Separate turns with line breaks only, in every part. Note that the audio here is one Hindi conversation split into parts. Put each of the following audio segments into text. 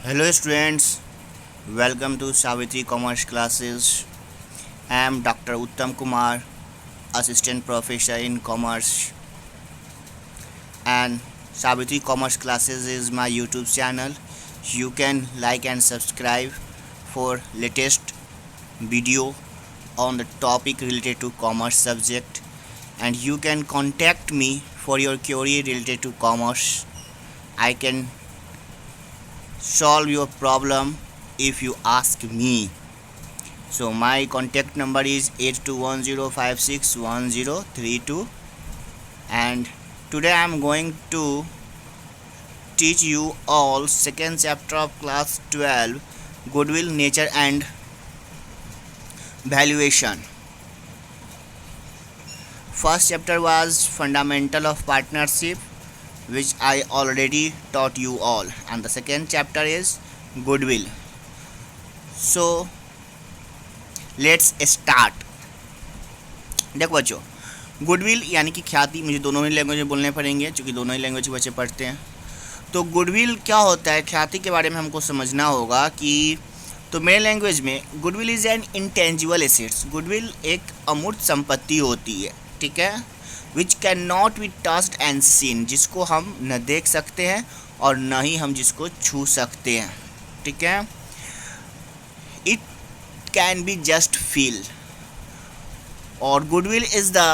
Hello students, welcome to Savitri Commerce classes. I am Dr. Uttam Kumar, Assistant Professor in Commerce, and Savitri Commerce classes is my YouTube channel. You can like and subscribe for latest video on the topic related to commerce subject, and you can contact me for your query related to commerce. I can solve your problem if you ask me. So my contact number is 8210561032, and today I am going to teach you all second chapter of class 12, goodwill, nature and valuation. First chapter was fundamental of partnership, which I already taught you all, and the second chapter is goodwill. So let's start. देखो बच्चों, गुडविल यानी कि ख्याति, मुझे दोनों ही लैंग्वेज में बोलने पड़ेंगे क्योंकि दोनों ही लैंग्वेज बच्चे पढ़ते हैं। तो गुडविल क्या होता है, ख्याति के बारे में हमको समझना होगा कि तो मेरे लैंग्वेज में goodwill is an intangible assets. Goodwill एक अमूर्त संपत्ति होती है, ठीक है, which can not be touched and seen, जिसको हम न देख सकते हैं और न ही हम जिसको छू सकते हैं, ठीक है। It can be just feel, or goodwill is the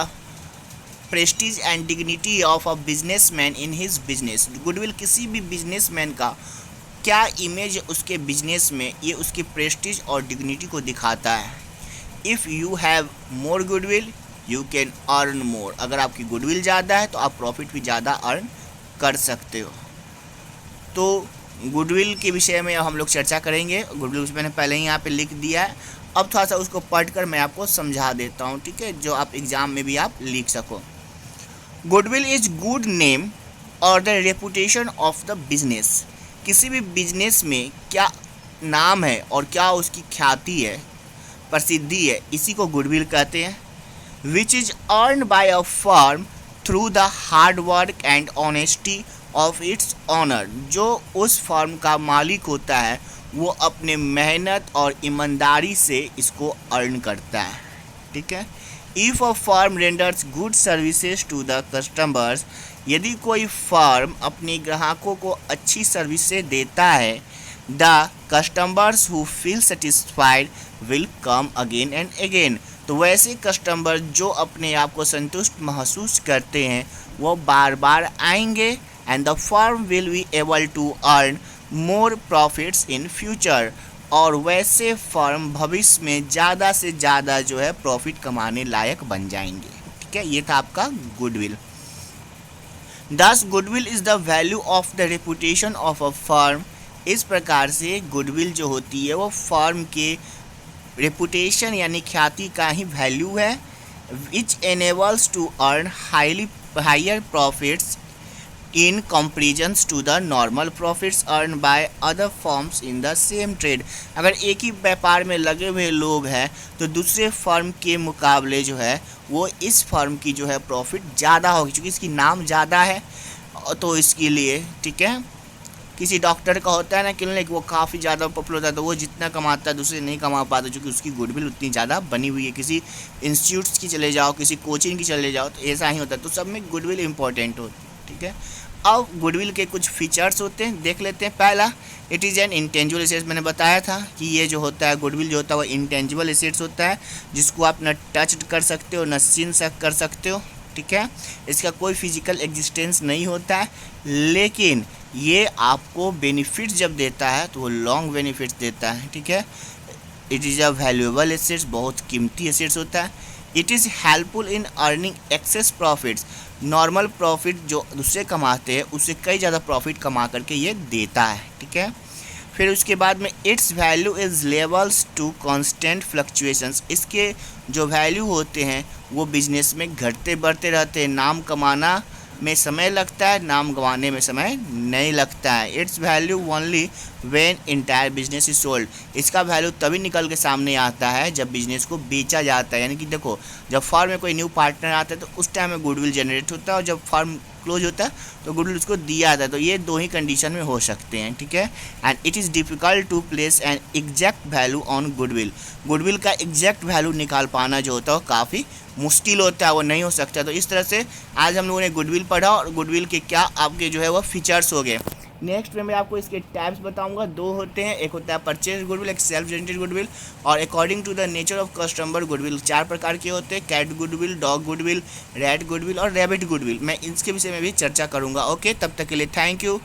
prestige and dignity of a businessman in his business। Goodwill किसी भी बिजनेसमैन का क्या इमेज है उसके बिजनेस में, ये उसकी प्रेस्टीज और डिग्निटी को दिखाता है। If you have more goodwill you can earn more. अगर आपकी गुडविल ज़्यादा है तो आप प्रॉफिट भी ज़्यादा अर्न कर सकते हो। तो गुडविल के विषय में हम लोग चर्चा करेंगे। गुडविल मैंने पहले ही यहाँ पे लिख दिया है, अब थोड़ा सा उसको पढ़कर मैं आपको समझा देता हूँ, ठीक है, जो आप एग्ज़ाम में भी आप लिख सको। गुडविल इज गुड नेम और the reputation of the business. किसी भी बिजनेस में क्या नाम है और क्या उसकी ख्याति है, प्रसिद्धि है, इसी को गुडविल कहते हैं। Which is earn by a firm through the hard work and honesty of its owner. जो उस फर्म का मालिक होता है वो अपने मेहनत और ईमानदारी से इसको अर्न करता है, ठीक है। If a firm renders good services to the customers, यदि कोई फर्म अपने ग्राहकों को अच्छी सर्विसेज देता है, the customers who feel satisfied will come again and again. तो वैसे कस्टमर जो अपने आप को संतुष्ट महसूस करते हैं वो बार बार आएंगे, and the firm will be able to earn more profits in future. और वैसे फर्म भविष्य में ज़्यादा से ज़्यादा जो है प्रॉफिट कमाने लायक बन जाएंगे, ठीक है। ये था आपका गुडविल। दस goodwill is the value of the reputation of a firm. इस प्रकार से गुडविल जो होती है वो फर्म के रेपुटेशन यानी ख्याति का ही वैल्यू है, which enables to earn higher profits in comparisons to the normal profits earned by other firms in the same trade। अगर एक ही व्यापार में लगे हुए लोग हैं तो दूसरे फर्म के मुकाबले जो है वो इस फर्म की जो है प्रॉफिट ज़्यादा होगी, क्योंकि इसकी नाम ज़्यादा है। तो इसके लिए, ठीक है, किसी डॉक्टर का होता है ना क्लिनिक, वो काफ़ी ज़्यादा पॉपुलर होता है तो वो जितना कमाता है दूसरे नहीं कमा पाता, क्योंकि उसकी गुडविल उतनी ज़्यादा बनी हुई है। किसी इंस्टीट्यूट्स की चले जाओ, किसी कोचिंग की चले जाओ, तो ऐसा ही होता है। तो सब में गुडविल इंपॉर्टेंट होती है, ठीक है। अब गुडविल के कुछ फीचर्स होते हैं, देख लेते हैं। पहला, it is an intangible assets. मैंने बताया था कि ये जो होता है गुडविल जो होता है वो इंटेंजिबल एसेट्स होता है, जिसको आप न टच कर सकते हो न सीन कर सकते हो, ठीक है। इसका कोई फिजिकल एग्जिस्टेंस नहीं होता है, लेकिन ये आपको बेनिफिट जब देता है तो वो लॉन्ग बेनिफिट्स देता है, ठीक है। It is a valuable assets, बहुत कीमती एसेट्स होता है। It is helpful in earning excess profits. Normal profit जो दूसरे कमाते हैं उससे कई ज़्यादा प्रॉफिट कमा करके ये देता है, ठीक है। फिर उसके बाद में its value is levels to constant fluctuations. इसके जो वैल्यू होते हैं वो बिजनेस में घटते बढ़ते रहते हैं। नाम कमाना में समय लगता है, नाम गंवाने में समय नहीं लगता है। It's value only when entire business is sold. इसका वैल्यू तभी निकल के सामने आता है जब बिजनेस को बेचा जाता है। यानी कि देखो, जब फर्म में कोई न्यू पार्टनर आता है तो उस टाइम में गुडविल जनरेट होता है, और जब फर्म क्लोज होता है तो गुडविल उसको दिया जाता है। तो ये दो ही कंडीशन में हो सकते हैं, ठीक है। And it is difficult to place an exact value on goodwill. Goodwill का एग्जैक्ट वैल्यू निकाल पाना जो होता है वो काफ़ी मुश्किल होता है, वो नहीं हो सकता। तो इस तरह से आज हम लोगों ने गुडविल पढ़ा और गुडविल के क्या आपके जो है वो फीचर्स हो गए। नेक्स्ट में मैं आपको इसके टाइप्स बताऊंगा, दो होते हैं, एक होता है परचेज गुडविल, एक सेल्फ जनरेटेड गुडविल और according to the nature of customer goodwill. चार प्रकार के होते हैं, cat goodwill, dog goodwill, rat goodwill और रैबिट गुडविल। मैं इसके विषय में भी चर्चा करूंगा। ओके, तब तक के लिए थैंक यू।